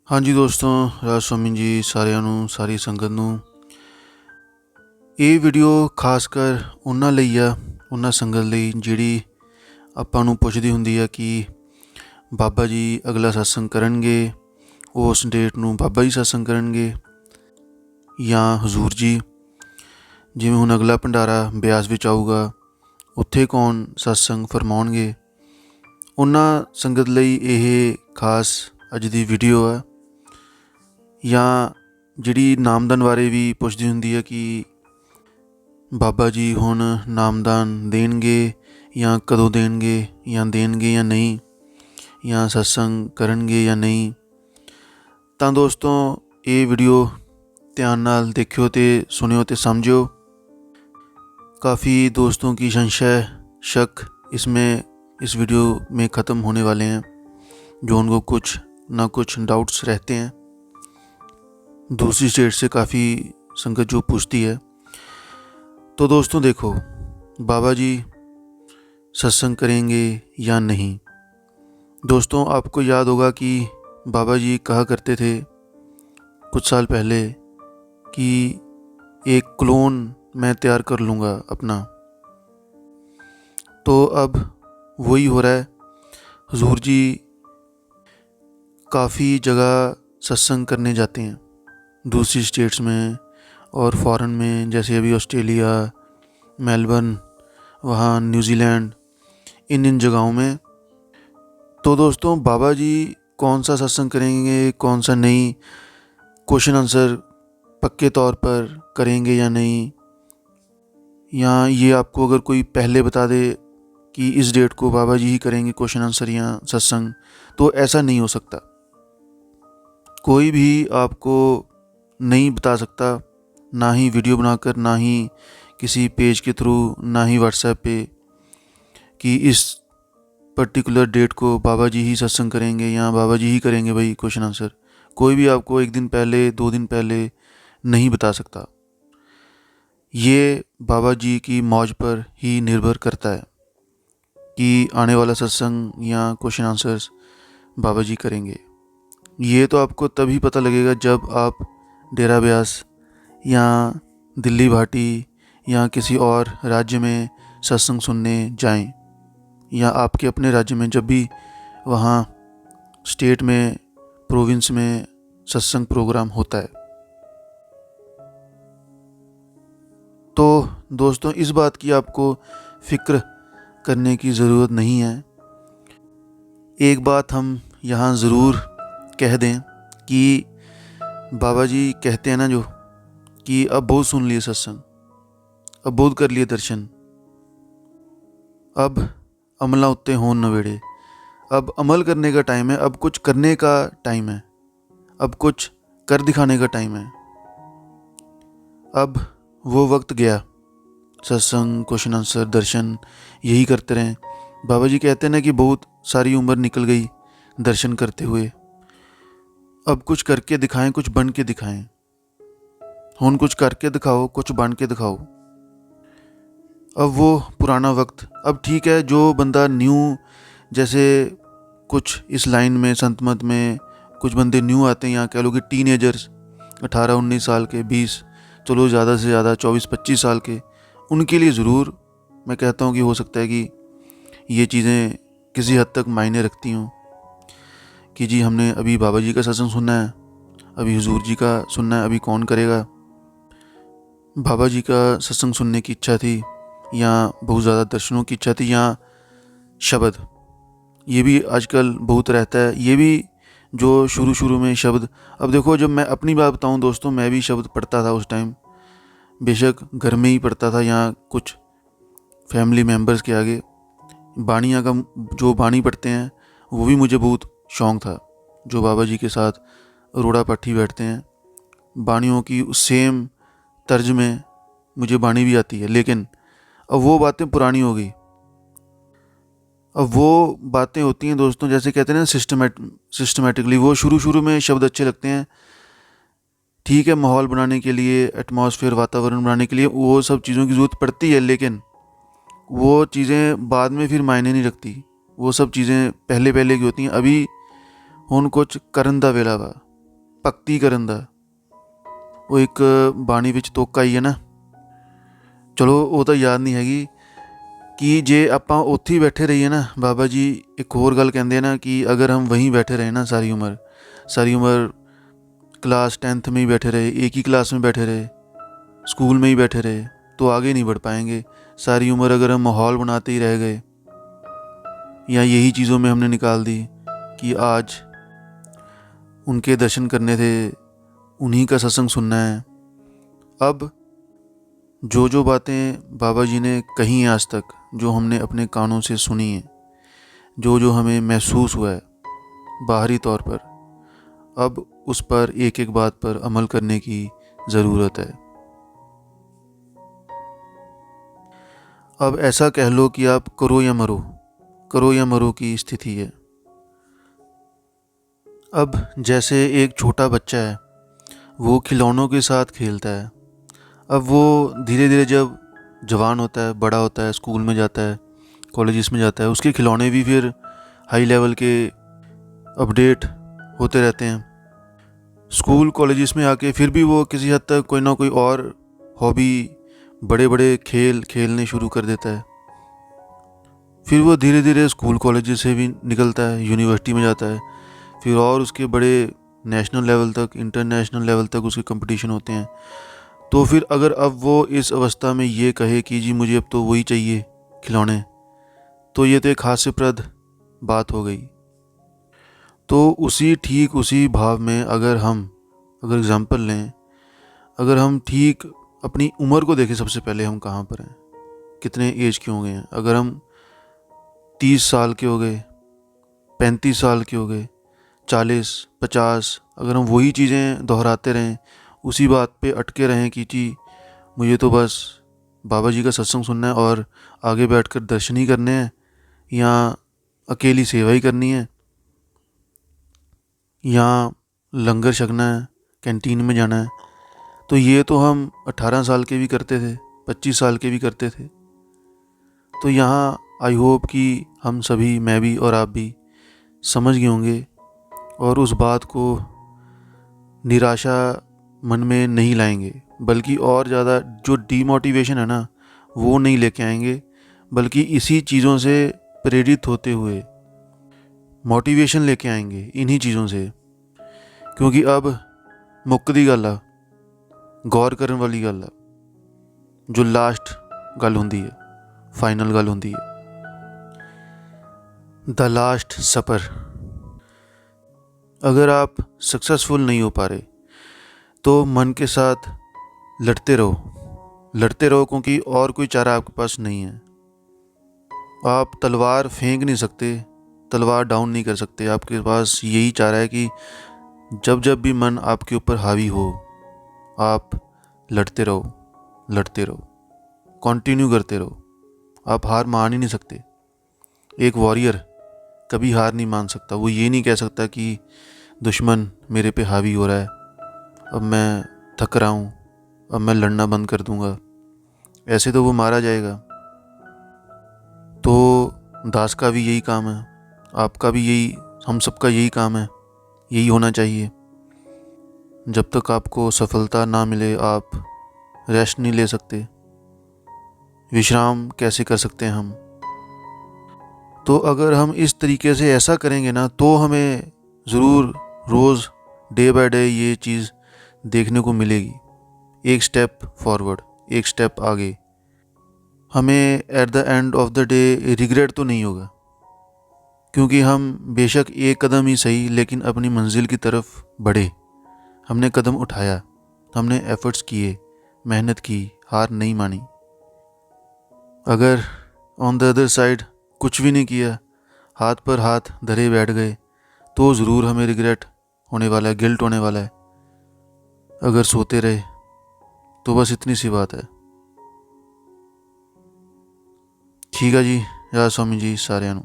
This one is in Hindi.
हाँ जी दोस्तों, राज स्वामी जी सारिਆਂ ਨੂੰ ਸਾਰੀ ਸੰਗਤ ਨੂੰ ਇਹ ਵੀਡੀਓ ਖਾਸ ਕਰ ਉਹਨਾਂ ਲਈ ਆ, ਉਹਨਾਂ ਸੰਗਤ ਲਈ ਜਿਹੜੀ ਆਪਾਂ ਨੂੰ ਪੁੱਛਦੀ ਹੁੰਦੀ ਆ ਕਿ ਬਾਬਾ ਜੀ ਅਗਲਾ ਸਤਸੰਗ ਕਰਨਗੇ, ਉਸ ਡੇਟ ਨੂੰ ਬਾਬਾ ਜੀ ਸਤਸੰਗ ਕਰਨਗੇ ਜਾਂ ਹਜ਼ੂਰ ਜੀ। ਜਿਵੇਂ ਹੁਣ ਅਗਲਾ ਭੰਡਾਰਾ ਬਿਆਸ ਵਿੱਚ ਆਊਗਾ, ਉੱਥੇ ਕੌਣ ਸਤਸੰਗ ਫਰਮਾਉਣਗੇ। ਉਹਨਾਂ ਸੰਗਤ ਲਈ ਇਹ ਖਾਸ ਅੱਜ ਦੀ ਵੀਡੀਓ ਆ। ਜਾਂ ਜਿਹੜੀ ਨਾਮਦਾਨ ਬਾਰੇ ਵੀ ਪੁੱਛਦੀ ਹੁੰਦੀ ਹੈ ਕਿ ਬਾਬਾ ਜੀ ਹੁਣ ਨਾਮਦਾਨ ਦੇਣਗੇ ਜਾਂ ਕਦੋਂ ਦੇਣਗੇ ਜਾਂ ਨਹੀਂ, ਜਾਂ ਸਤਸੰਗ ਕਰਨਗੇ ਜਾਂ ਨਹੀਂ। ਤਾਂ ਦੋਸਤੋ ਇਹ ਵੀਡੀਓ ध्यान नाल देखियो ते सुनियो ते समझियो। काफ़ी दोस्तों की संशय शक इसमें इस वीडियो में ख़त्म होने वाले हैं, जो उनको कुछ ना कुछ डाउट्स रहते हैं। दूसरी स्टेट से काफ़ी संगत जो पूछती है। तो दोस्तों देखो, बाबा जी सत्संग करेंगे या नहीं। दोस्तों आपको याद होगा कि बाबा जी कहा करते थे कुछ साल पहले कि एक क्लोन मैं तैयार कर लूँगा अपना। तो अब वही हो रहा है। हुजूर जी काफ़ी जगह सत्संग करने जाते हैं, दूसरी स्टेट्स में और फॉरेन में, जैसे अभी ऑस्ट्रेलिया, मेलबर्न, वहाँ न्यूजीलैंड, इन जगहों में। तो दोस्तों बाबा जी कौन सा सत्संग करेंगे कौन सा नहीं, क्वेश्चन आंसर पक्के तौर पर करेंगे या नहीं, या ये आपको अगर कोई पहले बता दे कि इस डेट को बाबा जी ही करेंगे क्वेश्चन आंसर या सत्संग, तो ऐसा नहीं हो सकता। कोई भी आपको नहीं बता सकता, ना ही वीडियो बनाकर, ना ही किसी पेज के थ्रू, ना ही व्हाट्सएप पे, कि इस पर्टिकुलर डेट को बाबा जी ही सत्संग करेंगे या बाबा जी ही करेंगे भाई क्वेश्चन आंसर। कोई भी आपको एक दिन पहले 2 दिन पहले नहीं बता सकता। ये बाबा जी की मौज पर ही निर्भर करता है कि आने वाला सत्संग या क्वेश्चन आंसर्स बाबा जी करेंगे। ये तो आपको तभी पता लगेगा जब आप डेरा ब्यास या दिल्ली भाटी या किसी और राज्य में सत्संग सुनने जाएं, या आपके अपने राज्य में जब भी वहाँ स्टेट में, प्रोविंस में सत्संग प्रोग्राम होता है। तो दोस्तों इस बात की आपको फ़िक्र करने की ज़रूरत नहीं है। एक बात हम यहाँ ज़रूर कह दें कि बाबा जी कहते हैं ना जो, कि अब बहुत सुन लिए सत्संग, अब बहुत कर लिए दर्शन, अब अमला उत्ते होन नवेड़े। अब अमल करने का टाइम है, अब कुछ करने का टाइम है, अब कुछ कर दिखाने का टाइम है। अब वो वक्त गया, सत्संग, क्वेश्चन आंसर, दर्शन यही करते रहें। बाबा जी कहते हैं ना कि बहुत सारी उम्र निकल गई दर्शन करते हुए, अब कुछ करके दिखाएं, कुछ बन के दिखाएं। हुन कुछ करके दिखाओ, कुछ बन के दिखाओ। अब वो पुराना वक्त, अब ठीक है। जो बंदा न्यू, जैसे कुछ इस लाइन में, संत मत में कुछ बंदे न्यू आते हैं, यहाँ कह लो कि टीनेजर्स 18-19 साल के, 20, चलो ज़्यादा से ज़्यादा 24-25 साल के, उनके लिए ज़रूर मैं कहता हूँ कि हो सकता है कि ये चीज़ें किसी हद तक मायने रखती हों कि जी हमने अभी बाबा जी का सत्संग सुनना है, अभी हुजूर जी का सुनना है, अभी कौन करेगा। बाबा जी का सत्संग सुनने की इच्छा थी, या बहुत ज़्यादा दर्शनों की इच्छा थी, या शब्द, ये भी आजकल बहुत रहता है। ये भी जो शुरू में शब्द, अब देखो जब मैं अपनी बात बताऊं दोस्तों, मैं भी शब्द पढ़ता था उस टाइम, बेशक घर में ही पढ़ता था या कुछ फैमिली मेम्बर्स के आगे। बाणियाँ का जो बाणी पढ़ते हैं वो भी मुझे बहुत शौक़ था। जो बाबा जी के साथ रोड़ा पाठी बैठते हैं, बाणियों की सेम तर्ज में मुझे बाणी भी आती है, लेकिन अब वो बातें पुरानी हो गई। अब वो बातें होती हैं दोस्तों, जैसे कहते हैं ना सिस्टमेटिकली। वो शुरू में शब्द अच्छे लगते हैं, ठीक है, माहौल बनाने के लिए, एटमॉस्फेयर, वातावरण बनाने के लिए वो सब चीज़ों की ज़रूरत पड़ती है, लेकिन वो चीज़ें बाद में फिर मायने नहीं रखती। वो सब चीज़ें पहले की होती हैं। अभी हुन कुछ करन दा वेला वा, ਭਗਤੀ ਕਰਨ ਦਾ। ਉਹ ਇੱਕ ਬਾਣੀ ਵਿੱਚ ਤੁਕ ਆਈ ਹੈ ਨਾ, ਚਲੋ ਉਹ ਤਾਂ ਯਾਦ ਨਹੀਂ ਹੈਗੀ, ਕਿ ਜੇ ਆਪਾਂ ਉੱਥੇ ਹੀ ਬੈਠੇ ਰਹੀਏ ਨਾ, ਬਾਬਾ ਜੀ ਇੱਕ ਹੋਰ ਗੱਲ ਕਹਿੰਦੇ ਆ ਨਾ ਕਿ अगर हम वहीं बैठे रहे ना सारी उम्र क्लास 10th में ही बैठे रहे, एक ही क्लास में बैठे रहे, स्कूल में ही बैठे रहे, तो आगे नहीं बढ़ पाएंगे। सारी उम्र अगर हम माहौल बनाते ही रह गए या यही चीज़ों में हमने निकाल दी कि आज उनके दर्शन करने थे, उन्हीं का सत्संग सुनना है। अब जो जो बातें बाबा जी ने कही हैं आज तक, जो हमने अपने कानों से सुनी हैं, जो जो हमें महसूस हुआ है बाहरी तौर पर, अब उस पर एक एक बात पर अमल करने की ज़रूरत है। अब ऐसा कह लो कि आप करो या मरो की स्थिति है। अब जैसे एक छोटा बच्चा है, वो खिलौनों के साथ खेलता है। अब वो धीरे धीरे जब जवान होता है, बड़ा होता है, स्कूल में जाता है, कॉलेजेस में जाता है, उसके खिलौने भी फिर हाई लेवल के अपडेट होते रहते हैं। स्कूल कॉलेजेस में आके फिर भी वो किसी हद तक कोई ना कोई और हॉबी, बड़े बड़े खेल खेलने शुरू कर देता है। फिर वो धीरे धीरे स्कूल कॉलेजेस से भी निकलता है, यूनिवर्सिटी में जाता है, फिर और उसके बड़े नेशनल लेवल तक, इंटरनेशनल लेवल तक उसके कंपटीशन होते हैं। तो फिर अगर अब वो इस अवस्था में ये कहे कि जी मुझे अब तो वही चाहिए खिलौने, तो ये तो एक हास्यप्रद बात हो गई। तो उसी भाव में अगर एग्ज़ाम्पल लें, अगर हम ठीक अपनी उम्र को देखें, सबसे पहले हम कहाँ पर हैं, कितने एज के हो गए हैं। अगर हम 30 साल के हो गए, 35 साल के हो गए, 40, 50, अगर हम वही चीज़ें दोहराते रहें, उसी बात पे अटके रहें कि जी मुझे तो बस बाबा जी का सत्संग सुनना है और आगे बैठकर दर्शन ही करने हैं, या अकेली सेवा ही करनी है, या लंगर छकना है, कैंटीन में जाना है, तो ये तो हम 18 साल के भी करते थे, 25 साल के भी करते थे। तो यहाँ आई होप कि हम सभी, मैं भी और आप भी समझ गए होंगे और उस बात को निराशा मन में नहीं लाएंगे, बल्कि और ज़्यादा जो डीमोटिवेशन है ना, वो नहीं लेके आएंगे, बल्कि इसी चीज़ों से प्रेरित होते हुए मोटिवेशन लेके आएंगे इन्हीं चीज़ों से। क्योंकि अब मुक्कदी गल आ, गौर करने वाली गल आ, जो लास्ट गल होंदी है, फाइनल गल होंदी है, द लास्ट सपर। अगर आप सक्सेसफुल नहीं हो पा रहे तो मन के साथ लड़ते रहो, क्योंकि और कोई चारा आपके पास नहीं है। आप तलवार फेंक नहीं सकते, तलवार डाउन नहीं कर सकते। आपके पास यही चारा है कि जब जब भी मन आपके ऊपर हावी हो, आप लड़ते रहो, कंटिन्यू करते रहो। आप हार मान ही नहीं सकते। एक वॉरियर कभी हार नहीं मान सकता। वो ये नहीं कह सकता कि दुश्मन मेरे पे हावी हो रहा है, अब मैं थक रहा हूँ, अब मैं लड़ना बंद कर दूँगा। ऐसे तो वो मारा जाएगा। तो दास का भी यही काम है, आपका भी यही, हम सबका यही काम है, यही होना चाहिए। जब तक आपको सफलता ना मिले आप रेस्ट नहीं ले सकते। विश्राम कैसे कर सकते हैं हम? तो अगर हम इस तरीके से ऐसा करेंगे ना, तो हमें ज़रूर रोज़ डे बाय डे ये चीज़ देखने को मिलेगी। एक स्टेप फॉरवर्ड, एक स्टेप आगे। हमें at the end of the day regret तो नहीं होगा, क्योंकि हम बेशक एक कदम ही सही, लेकिन अपनी मंजिल की तरफ बढ़े। हमने कदम उठाया, हमने एफर्ट्स किए, मेहनत की, हार नहीं मानी। अगर ऑन द अदर साइड कुछ भी नहीं किया, हाथ पर हाथ धरे बैठ गए, तो ज़रूर हमें रिग्रेट होने वाला है, गिल्ट होने वाला है। अगर सोते रहे तो बस इतनी सी बात है। ठीक है जी, या स्वामी जी सारिਆਂ ਨੂੰ।